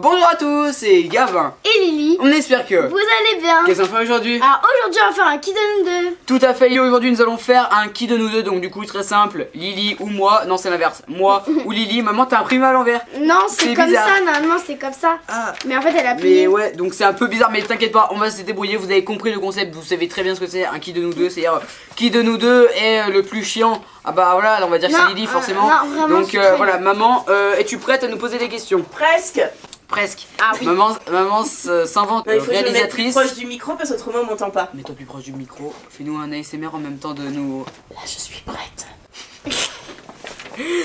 Bonjour à tous, c'est Gavin et Lily. On espère que vous allez bien. Qu'est-ce qu'on fait aujourd'hui? Alors aujourd'hui on va faire un qui de nous deux. Tout à fait, aujourd'hui nous allons faire un qui de nous deux. Donc du coup très simple, Lily ou moi. Non c'est l'inverse, moi ou Lily. Maman t'as imprimé à l'envers. Non c'est comme bizarre. ça, normalement c'est comme ça. Mais en fait elle a Mais plié. ouais, donc c'est un peu bizarre, mais t'inquiète pas, on va se débrouiller. Vous avez compris le concept, vous savez très bien ce que c'est un qui de nous deux. C'est-à-dire qui de nous deux est le plus chiant. Ah bah voilà, on va dire que c'est Lily forcément. Non, vraiment, donc voilà, maman, es-tu prête à nous poser des questions? Presque. Presque. Ah oui. Maman s'invente Il faut que je me mette réalisatrice. plus proche du micro parce qu'autrement on m'entend pas. Mets-toi plus proche du micro. Fais-nous un ASMR en même temps de nous. Là je suis prête.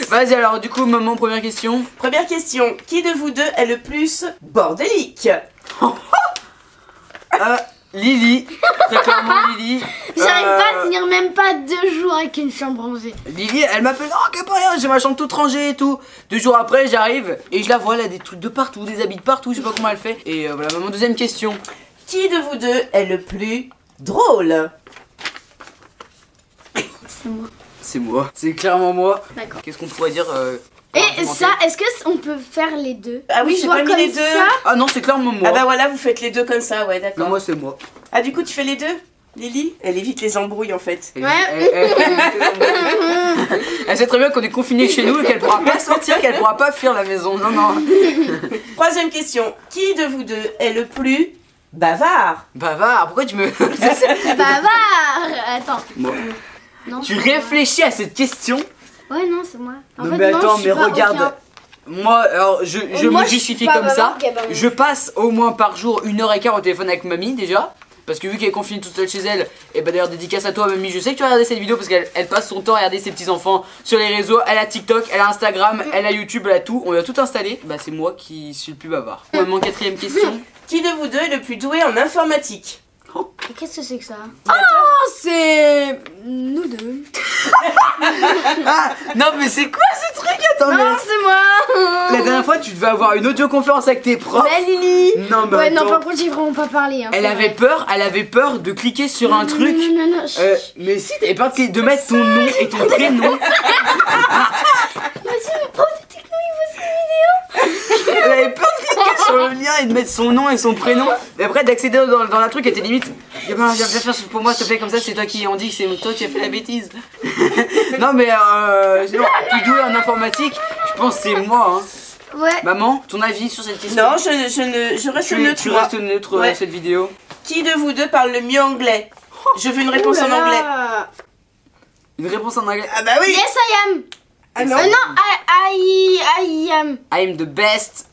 Vas-y alors, du coup, maman, première question. Première question. Qui de vous deux est le plus bordélique? Lily. Très clairement Lily. J'arrive pas à tenir même pas 2 jours avec une chambre rangée. Lily, elle m'appelle, oh que pas rien, j'ai ma chambre toute rangée et tout. 2 jours après, j'arrive et je la vois, elle a des trucs de partout, des habits de partout, je sais pas comment elle fait. Et voilà, maman, deuxième question. Qui de vous deux est le plus drôle? C'est moi. C'est moi. C'est clairement moi. D'accord. Qu'est-ce qu'on pourrait dire Et ça, est-ce que on peut faire les deux? Ah oui, j'ai Soit pas mis comme les deux. ça. Ah non, c'est clairement moi. Ah bah voilà, vous faites les deux comme ça, ouais, Non, d'accord. moi c'est moi. Ah du coup tu fais les deux, Lily? Elle évite les embrouilles en fait. Elle sait très bien qu'on est confinés chez nous et qu'elle pourra pas sortir, qu'elle pourra pas fuir la maison. Non, non. Troisième question. Qui de vous deux est le plus bavard? Bavard, pourquoi tu me. Bavard. Attends. Moi. Non, Tu c'est moi. réfléchis à cette question? Ouais non c'est moi. En Non fait, mais non, attends, je suis mais pas regarde. aucun. Moi, alors je Moi, me je suis justifie pas comme ça. bavard, Gabin. Je passe au moins par jour 1h15 au téléphone avec mamie déjà. Parce que vu qu'elle est confinée toute seule chez elle, et bah d'ailleurs dédicace à toi mamie, je sais que tu as regardé cette vidéo parce qu'elle passe son temps à regarder ses petits enfants sur les réseaux. Elle a TikTok, elle a Instagram, elle a YouTube, elle a tout, on lui a tout installé. Bah c'est moi qui suis le plus bavard. Maman, quatrième question. Qui de vous deux est le plus doué en informatique? Et qu'est-ce que c'est que ça? Oh c'est... Nous deux. Ah non mais c'est quoi ce truc? Attends mais... Non c'est moi. La dernière fois tu devais avoir une audioconférence avec tes profs. Bah Lily. Non mais Ouais non attends. par contre j'ai vraiment pas parlé hein, Elle c'est avait vrai. peur de cliquer sur un truc. Non, Mais si t'avais peur de mettre ton nom et ton prénom. Vas-y mon prof de techno il voit cette vidéo. Elle avait peur de cliquer sur le lien et de mettre son nom et son prénom. Et après d'accéder dans la truc, elle était limite. Viens faire ça pour moi s'il te plaît, comme ça c'est toi qui en dit que c'est toi qui as fait la bêtise. Non mais sinon, plus doué en informatique, je pense que c'est moi hein. Ouais. Maman, ton avis sur cette question? Non, je reste neutre. Tu moi. restes neutre Ouais. cette vidéo. Qui de vous deux parle le mieux anglais? Je veux une réponse en anglais. Une réponse en anglais. Ah bah oui. Yes I am. Ah non. Non I am. I'm the best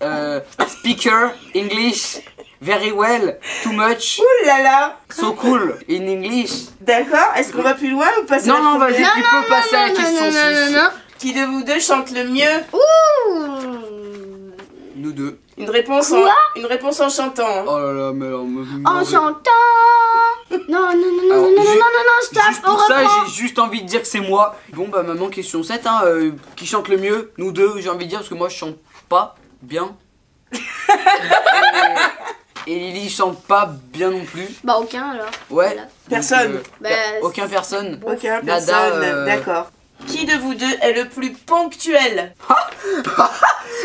speaker English very well, too much, Ouh là là. so cool in English. D'accord. Est-ce qu'on va plus loin ou passer à la Non, vas-y, première? tu peux passer à la question 6. Qui de vous deux chante le mieux? Ouh. Nous deux. Une réponse en chantant. Hein. Oh là là, mais alors, En chantant. Non, stop, Juste pour ça, j'ai juste envie de dire que c'est moi. Bon bah maman, question 7 hein, qui chante le mieux? Nous deux, j'ai envie de dire parce que moi je chante pas bien. Et Lily chante pas bien non plus. Bah aucun alors. Ouais. Voilà. Personne. Donc, Bah, aucun personne. Aucun Nada, personne. D'accord. Qui de vous deux est le plus ponctuel?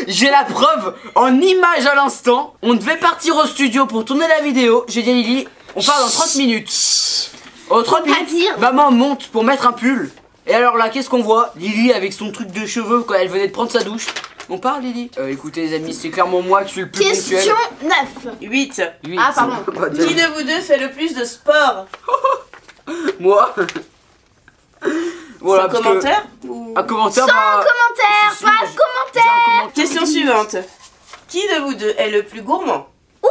J'ai la preuve en image à l'instant. On devait partir au studio pour tourner la vidéo. J'ai dit à Lily, on part dans 30 minutes. Oh 30 Faut pas minutes. dire. Maman monte pour mettre un pull. Et alors là, qu'est-ce qu'on voit? Lily avec son truc de cheveux quand elle venait de prendre sa douche. On part Lily? Écoutez les amis, c'est clairement moi qui suis le plus question ponctuel. 9. 8. 8. Ah, pardon. Qui de vous deux fait le plus de sport? Moi. Voilà, Sans parce que- commentaire ou... Un commentaire. Sans bah, commentaire, si, pas j'ai- de commentaire. Question suivante. Qui de vous deux est le plus gourmand? Ouh,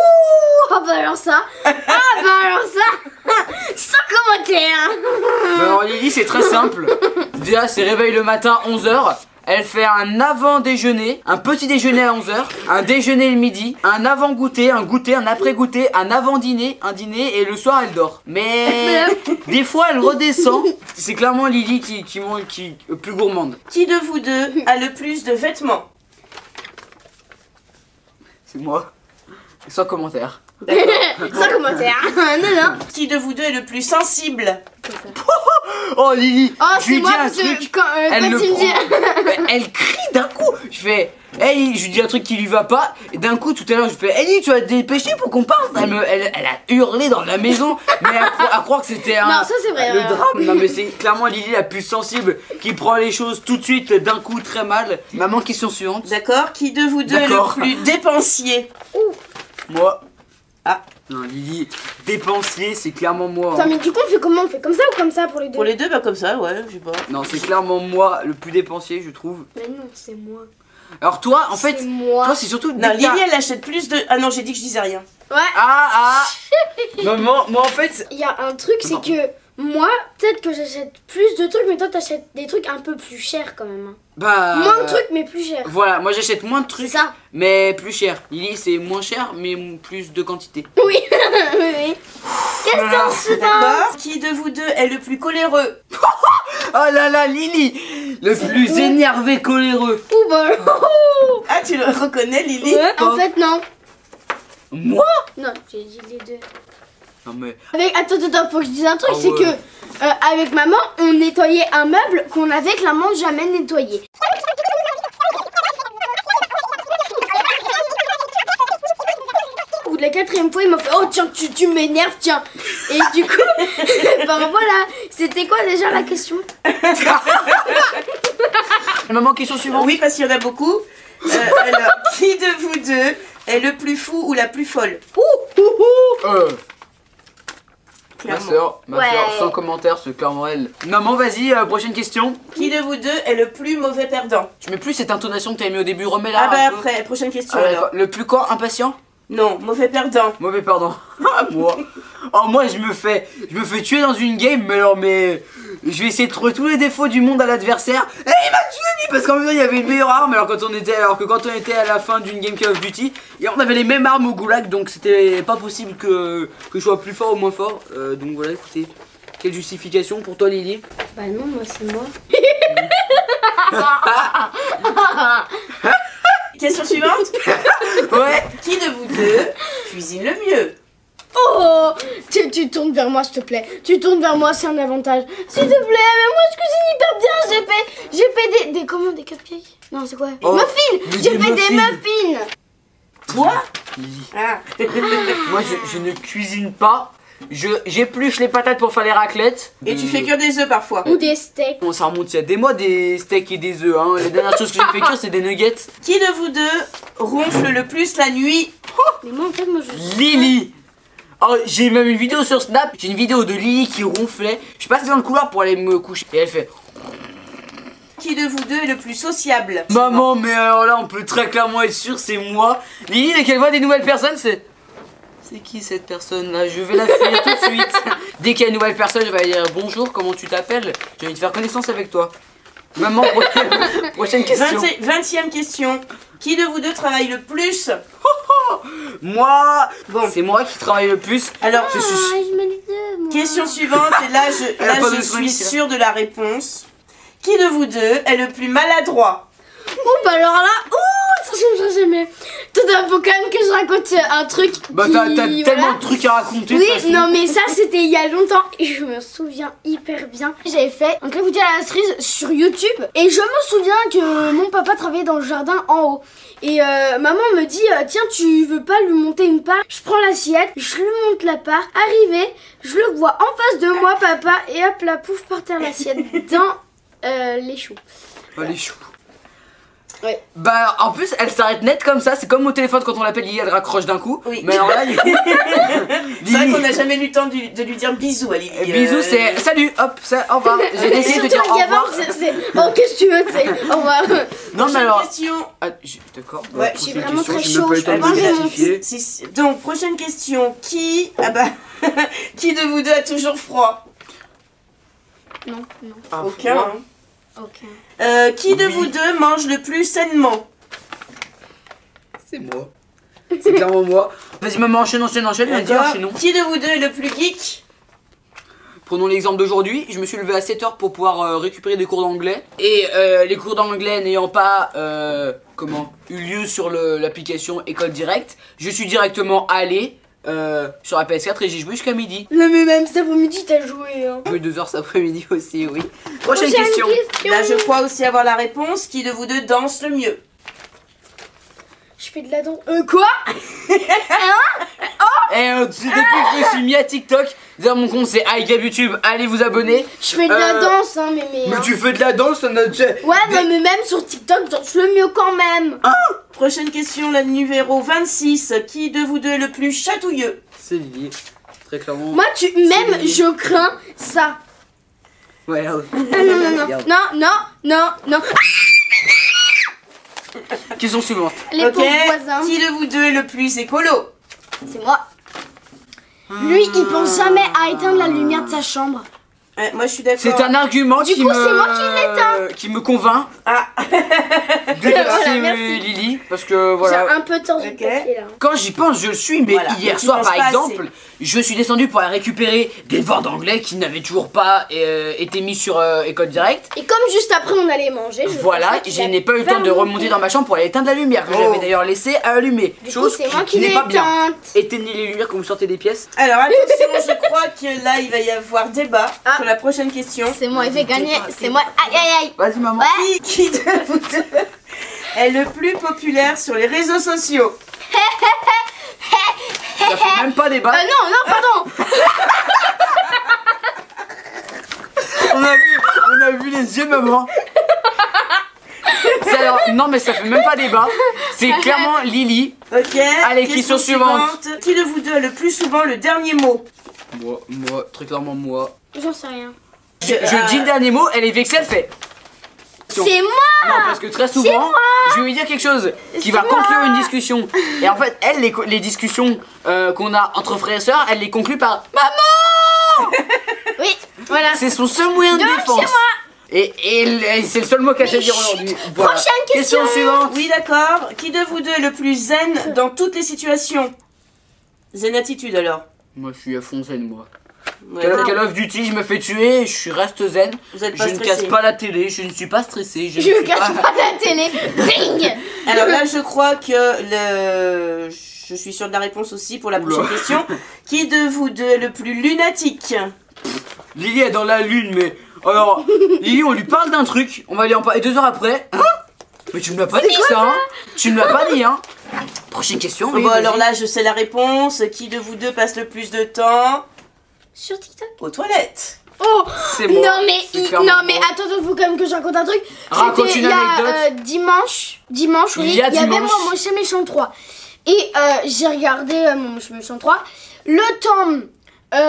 ah bah alors ça. Sans commentaire. Bah alors Lily c'est très simple. Déjà c'est réveil le matin 11h. Elle fait un avant déjeuner, un petit déjeuner à 11h, un déjeuner le midi, un avant goûter, un goûter, un après goûter, un avant dîner, un dîner et le soir elle dort. Mais des fois elle redescend. C'est clairement Lily qui est plus gourmande. Qui de vous deux a le plus de vêtements? C'est moi. Sans commentaire. D'accord. Sans commentaire. Non. Qui de vous deux est le plus sensible? Oh Lily, Oh, je lui c'est dis moi un parce que truc, quand elle quand le tu me dis. prend. Elle crie d'un coup. Je fais Ellie, je lui dis un truc qui lui va pas, et d'un coup tout à l'heure je fais Ellie, tu vas te dépêcher pour qu'on parte. Elle a hurlé dans la maison, mais à croire que c'était un. Non, ça c'est vrai. Le drame. Non mais c'est clairement Lily la plus sensible qui prend les choses tout de suite d'un coup très mal. Maman, question suivante. D'accord. Qui de vous deux est D'accord. le plus dépensier? Moi. Ah. Non, Lily, dépensier, c'est clairement moi. Attends, mais du coup, on fait comment? On fait comme ça ou comme ça pour les deux? Pour les deux, bah comme ça, ouais, je sais pas. Non, c'est clairement moi le plus dépensier, je trouve. Mais non, c'est moi. Alors toi, en fait, C'est moi. toi c'est surtout. Non, dès que Lily, t'as- elle achète plus de. Ah non, j'ai dit que je disais rien. Ouais. Ah. Maman, moi en fait. Il y a un truc, c'est Non. que moi, peut-être que j'achète plus de trucs, mais toi, t'achètes des trucs un peu plus chers quand même. Hein. Bah. Moins de trucs, mais plus chers. Voilà, moi j'achète moins de C'est trucs, ça. mais plus cher. Lily, c'est moins cher, mais plus de quantité. Oui. Oui. Question suivante. D'accord. Qui de vous deux est le plus coléreux? Oh là là, Lily, le plus énervé coléreux. Ouh bah. Ah, tu le reconnais, Lily? Ouais, en fait, non. Moi? Non, j'ai dit les deux. Non mais. Attends, faut que je dise un truc, Ah c'est ouais. que avec maman, on nettoyait un meuble qu'on avait clairement jamais nettoyé. Au bout de la 4e fois, il m'a fait oh tiens, tu m'énerves, tiens. Et du coup, ben voilà, c'était quoi déjà la question? Maman, question suivante. Oui, parce qu'il y en a beaucoup. Alors, qui de vous deux est le plus fou ou la plus folle? Ma Clairement. soeur, Ouais. sans commentaire, c'est clairement elle. Maman, vas-y, prochaine question. Qui de vous deux est le plus mauvais perdant? Tu mets plus cette intonation que t'avais mis au début, remets-la. Ah bah un peu. après, prochaine question Ah, alors. d'accord. Le plus quoi? Impatient? Non, mauvais perdant. Mauvais pardon. Ah, moi. Oh, moi, je me fais tuer dans une game, mais alors, je vais essayer de trouver tous les défauts du monde à l'adversaire. Et il m'a tué, lui, parce qu'en même temps, il y avait une meilleure arme, alors que quand on était à la fin d'une game Call of Duty, et on avait les mêmes armes au goulag, donc c'était pas possible que je sois plus fort ou moins fort. Donc voilà, écoutez. Quelle justification pour toi, Lily? Bah non, moi c'est moi. Question suivante. Ouais. Qui de vous deux cuisine le mieux? Oh, tu tournes vers moi, s'il te plaît. Tu tournes vers moi, c'est un avantage. S'il te plaît, mais moi je cuisine hyper bien. J'ai fait des comment, des cupcakes? Non, c'est quoi? Oh, Muffins. mais J'ai des fait des muffins. muffins. Toi? Lily. Ah. Moi, je ne cuisine pas. J'épluche les patates pour faire les raclettes. Et tu fais cuire des œufs parfois. Ou des steaks. Bon, ça remonte il y a des mois, des steaks et des œufs. Hein. Les dernières choses que j'ai fait cuire, c'est des nuggets. Qui de vous deux ronfle le plus la nuit? Mais moi en fait, moi je. Lily. Oh, j'ai même une vidéo sur Snap. J'ai une vidéo de Lily qui ronflait. Je suis passé dans le couloir pour aller me coucher. Et elle fait Qui de vous deux est le plus sociable? Maman, mais alors là, on peut très clairement être sûr, c'est moi. Lily, dès qu'elle voit des nouvelles personnes, c'est qui cette personne là? Je vais la fuir tout de suite. Dès qu'il y a une nouvelle personne, je vais dire bonjour, comment tu t'appelles? J'ai envie de faire connaissance avec toi. Maman, prochaine question. 20e question. Qui de vous deux travaille le plus? Moi, Bon. c'est moi qui travaille le plus. Alors, Ah, je mets les deux, moi. question suivante, et là Elle a pas de je soigner, suis c'est sûre de la réponse. Qui de vous deux est le plus maladroit? Oh bah alors là, ça change jamais. Tout d'un faut quand même que je raconte un truc. Bah qui, t'as voilà. tellement de trucs à raconter. de Oui, toute façon. non mais ça c'était il y a longtemps et je me souviens hyper bien. J'avais fait un clafoutis à la cerise sur YouTube et je me souviens que mon papa travaillait dans le jardin en haut. Et maman me dit tiens, tu veux pas lui monter une part? Je prends l'assiette, je lui monte la part. Arrivé, je le vois en face de moi papa et hop la pouf par terre l'assiette dans les choux. Oh, les choux. Ouais. Bah en plus elle s'arrête net comme ça, c'est comme au téléphone quand on l'appelle Lily, elle raccroche d'un coup. Oui. Mais alors là du coup, C'est vrai Lily, qu'on n'a jamais eu le temps de lui dire bisous à Lily. bisous, c'est salut, hop, ça, au revoir. J'ai décidé de dire Surtout au un gamin, revoir. c'est oh qu'est-ce que tu veux, tu sais. Au revoir. Non mais Prochaine alors, question. ah, d'accord. Ouais, prochaine j'ai vraiment question, très j'ai même chaud, pas eu le je temps de peux me pas justifier. Donc, prochaine question. Qui qui de vous deux a toujours froid? Non, non, Ah, Aucun. moi, Hein. aucun. Qui de Oui. vous deux mange le plus sainement? c'est moi. C'est clairement moi. Vas-y maman, enchaîne, vas-y, D'accord. enchaînons. Qui de vous deux est le plus geek? Prenons l'exemple d'aujourd'hui, je me suis levé à 7h pour pouvoir récupérer des cours d'anglais. Et les cours d'anglais n'ayant pas eu lieu sur l'application École Directe, je suis directement allé sur la PS4 et j'ai joué jusqu'à midi. Non mais même cet après-midi t'as joué hein. J'ai joué 2 heures cet après-midi aussi, oui. Prochaine question. Là, je crois aussi avoir la réponse. Qui de vous deux danse le mieux? Je fais de la danse. Quoi? Et depuis que je me suis mis à TikTok, d'ailleurs mon compte c'est iGab YouTube, allez vous abonner. Je fais de la danse, hein, Mais tu fais de la danse, on a déjà... Ouais, mais même sur TikTok, danse le mieux quand même. Prochaine question, la numéro 26. Qui de vous deux est le plus chatouilleux? C'est Lily, très clairement. Moi, même je crains ça. Ouais, regarde. Non. Question suivante. Les Ok. pauvres voisins. Qui de vous deux est le plus écolo? C'est moi. Lui, il pense jamais à éteindre la lumière de sa chambre. Moi je suis d'accord. C'est un argument Du coup, c'est moi qui l'éteins. qui me convainc Ah. de Voilà, laisser merci. Lily, parce que J'ai voilà. un peu de temps sur le Ok. papier là. Quand j'y pense, je le suis, mais Voilà, hier mais tu soir penses par pas exemple, je suis descendu pour aller récupérer des devoirs d'anglais qui n'avaient toujours pas été mis sur École Directe. Et comme juste après on allait manger, je Voilà, pensais qu'il je n'ai pas eu le temps de fermé. remonter dans ma chambre pour aller éteindre la lumière, que Oh. j'avais d'ailleurs laissé allumée. Du coup, Chose c'est moi qui n'est l'ai pas bien. éteinte. Éteignez les lumières quand vous sortez des pièces. Alors attention, je crois que là il va y avoir débat sur la prochaine question. C'est moi, il fait gagner. C'est moi. Aïe aïe aïe. Vas-y maman. Qui de vous deux est le plus populaire sur les réseaux sociaux? Ça fait même pas débat. Non, pardon. On a vu les yeux de maman. Alors, non mais ça fait même pas débat. C'est clairement Lily. Ok. Allez, question suivante. Qui de vous deux a le plus souvent le dernier mot? Moi, très clairement moi. J'en sais rien. Je dis le dernier mot, elle est vexée, elle fait. C'est moi. Non, parce que très souvent, je vais lui dire quelque chose qui va conclure une discussion. Et en fait, elle, les discussions qu'on a entre frères et sœurs, elle les conclut par Maman. Oui, voilà. C'est son seul moyen de Donc, défense. c'est moi. Et c'est le seul mot qu'elle sait dire aujourd'hui. Voilà. Prochaine question. suivante. Oui, d'accord. Qui de vous deux est le plus zen dans toutes les situations? Zen attitude alors. Moi, je suis à fond zen, moi. Ouais, Call of Duty, je me fais tuer, je reste zen. Vous êtes Je pas ne stressé. casse pas la télé, je ne suis pas stressé. Je ne cache pas la télé. Ring. Alors là, je crois que je suis sûre de la réponse aussi pour la prochaine Oula. question. Qui de vous deux est le plus lunatique? Lily est dans la lune, mais. Alors, Lily, on lui parle d'un truc, on va lui en parler 2 heures après. Hein? Mais tu me l'as pas dit ça, hein? Tu me l'as pas dit, hein? Prochaine question. oui, Bon, vas-y. alors là, je sais la réponse. Qui de vous deux passe le plus de temps Sur TikTok. aux toilettes? Oh. C'est moi. Non mais C'est clairement non mais moi. attendez-vous quand même que je raconte un truc. Raconte C'était une il y a, anecdote. dimanche oui, Il y a avait dimanche. moi mon Chez Méchant 3. Et j'ai regardé mon Chez Méchant 3. Le temps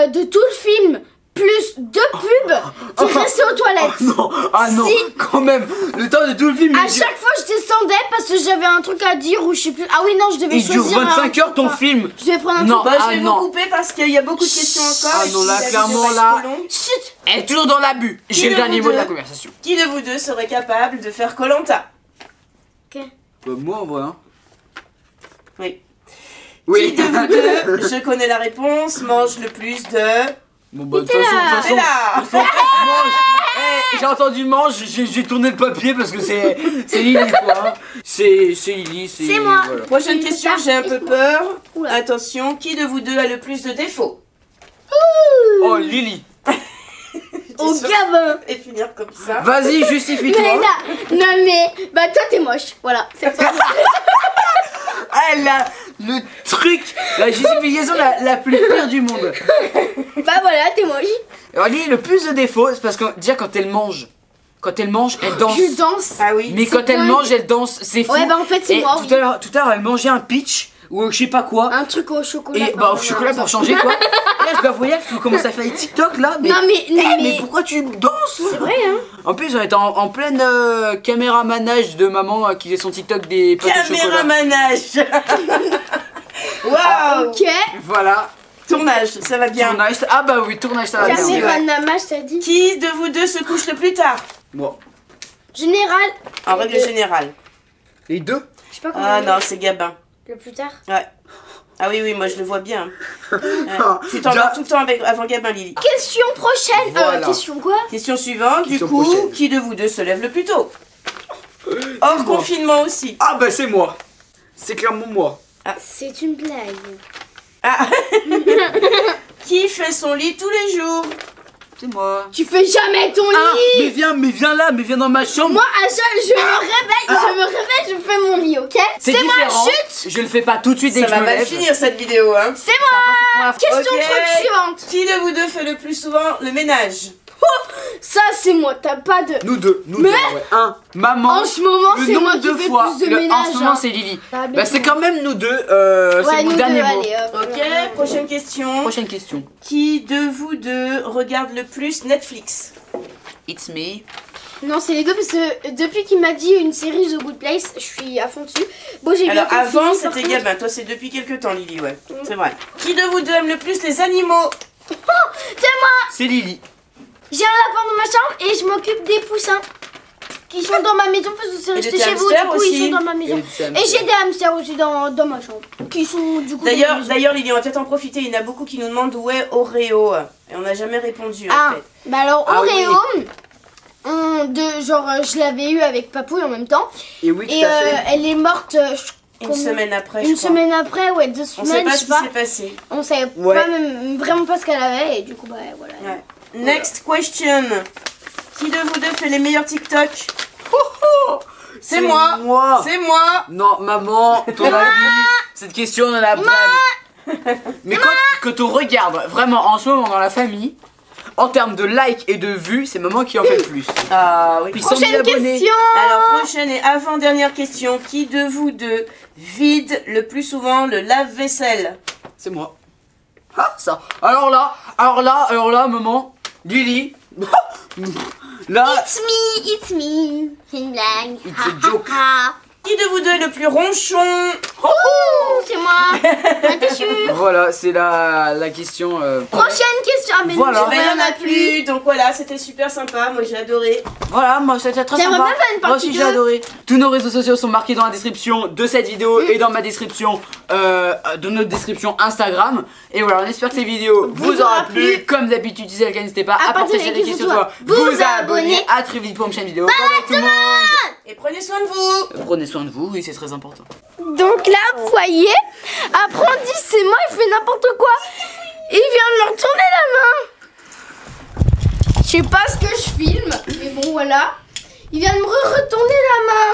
de tout le film plus 2 pubs qui restaient aux toilettes. Non, ah non, Si. quand même. Le temps de tout le film, À il dure- chaque fois je descendais parce que j'avais un truc à dire ou je sais plus. Ah oui non je devais il dure choisir 25 un- heures ton film. Je devais prendre un Non. truc. Bah, Ah, je vais non. vous couper parce qu'il y a beaucoup de questions encore. Ah et non, puis là, la vidéo clairement, va être là. trop longue. Chut. Elle est toujours dans l'abus. Qui J'ai le de dernier vous mot de la deux conversation. Qui de vous deux serait capable de faire Koh-Lanta? Moi en vrai, hein. Oui. Oui. Qui de vous deux, je connais la réponse, mange le plus de... Bon bah de toute façon, C'est là. mange. J'ai entendu mange, j'ai tourné le papier parce que c'est Lily quoi. Hein. C'est Lily, C'est moi. voilà. Prochaine question, j'ai un peu peur. Oula. Attention, qui de vous deux a le plus de défauts? Oh Lily. Au sûr. gamin. Et finir comme ça. Vas-y, Mais justifie-toi. non mais bah toi t'es moche. Voilà. C'est ça. Elle a le truc, la justification la plus pire du monde. Bah voilà t'es moche. Alors Lily, le plus de défauts, c'est parce que déjà quand elle mange, elle danse. Je danse. Ah oui. Mais quand elle dingue. mange, elle danse, c'est fou. Ouais bah en fait c'est Et moi. tout à l'heure, elle mangeait un peach ou je sais pas quoi. Un truc au chocolat. Et bah au chocolat pour changer quoi. Et là je la voyais, elle commence à faire des TikTok là. Mais, Non mais mais pourquoi tu danses? c'est vrai hein. En plus on était en pleine caméramanage de maman qui faisait son TikTok des pâtes au chocolat. Caméramanage. Waouh. Ok. Voilà. Tournage, ça va bien. Tournage. Ah bah oui, tournage ça va bien. Merci. Caméra Namage t'as dit. Qui de vous deux se couche le plus tard? Moi. Général. En règle générale. Les deux. Je sais pas comment. Ah non, c'est Gabin. Le plus tard. Ouais. Ah oui, oui, moi je le vois bien. Tu t'endors tout le temps avant Gabin, Lily. Question prochaine. Voilà. Question quoi? Question suivante, Question du coup, prochaine. qui de vous deux se lève le plus tôt? Hors moi. confinement aussi. Ah bah c'est moi. C'est clairement moi. C'est une blague. Ah. Qui fait son lit tous les jours? C'est moi. Tu fais jamais ton Ah, lit. mais viens là, mais viens dans ma chambre. Moi, à chaque je me réveille, je fais mon lit, ok? C'est moi, différent. chut. Je le fais pas tout de suite dès Ça que je va me mal lève. finir cette vidéo, hein. C'est moi. Question Ok. truc suivante. Qui de vous deux fait le plus souvent le ménage? Ça, c'est moi, t'as pas de... Nous deux, Mais- ouais. Maman. En ce moment, le c'est moi nombre qui de fais fois. plus de ménage. En ce moment, hein. c'est Lily. Ah, Bah, c'est quand même nous deux. Ouais, C'est mon nous dernier deux, mot. allez, hop. Ok, prochaine question. Prochaine question. Qui de vous deux regarde le plus Netflix? It's me. Non, c'est les deux parce que depuis qu'il m'a dit une série The Good Place, je suis à fond dessus. Bon, j'ai Alors bientôt avant fini, par c'était contre. Gabin, toi c'est depuis quelques temps Lily, ouais. C'est vrai. Qui de vous deux aime le plus les animaux? C'est moi. C'est Lily. J'ai un lapin dans ma chambre et je m'occupe des poussins qui sont dans ma maison parce que c'est Et resté des chez vous, du hamsters coup ils aussi. sont dans ma maison. Et j'ai des hamsters aussi dans ma chambre qui sont du coup dans ma maison. D'ailleurs Lily, on va peut-être en profiter, il y en a beaucoup qui nous demandent où est Oreo. Et on n'a jamais répondu en Ah, fait. bah alors Ah Oreo, je l'avais eu avec Papouille en même temps. Et oui, tout Et à fait. elle est morte Une semaine après, une je crois. semaine après, ouais, 2 On sait semaines, pas je ce sais qui pas. s'est passé. On savait Ouais. pas vraiment pas ce qu'elle avait et du coup bah voilà. Ouais. Next question. Qui de vous deux fait les meilleurs TikTok? C'est moi. C'est moi. Non, maman, ton avis. Cette question, on en a vraiment. Mais quand on regarde vraiment en ce moment dans la famille, en termes de likes et de vues, c'est maman qui en fait le plus. Ah oui. Puis 100 000 Prochaine abonnés. question. Alors prochaine et avant-dernière question. Qui de vous deux vide le plus souvent le lave-vaisselle? C'est moi. Ah, ça. Alors là, maman, Lily. Là, It's me, c'est une blague. It's a joke. Qui de vous deux est le plus ronchon? C'est moi. T'es sûr? voilà, c'est la question. Prochaine question. Ah, mais Voilà. non, Ben, il n'y en a plus. Donc voilà, c'était super sympa. Moi j'ai adoré. Voilà, moi c'était très J'aimerais sympa. bien faire une Moi partie aussi j'ai 2. adoré. Tous nos réseaux sociaux sont marqués dans la description de cette vidéo et dans ma description de notre description Instagram. Et voilà, on espère que ces vidéos vous aura plu. Comme d'habitude, n'hésitez pas à partager les questions sur toi, vous abonner. À très vite pour une prochaine vidéo. Bye bye tout le monde. Et prenez soin de vous. Prenez soin de vous, oui c'est très important. Donc là, vous voyez, après on dit c'est moi, il fait n'importe quoi. Il vient de me retourner la main. Je sais pas ce que je filme, mais bon voilà. Il vient de me retourner la main.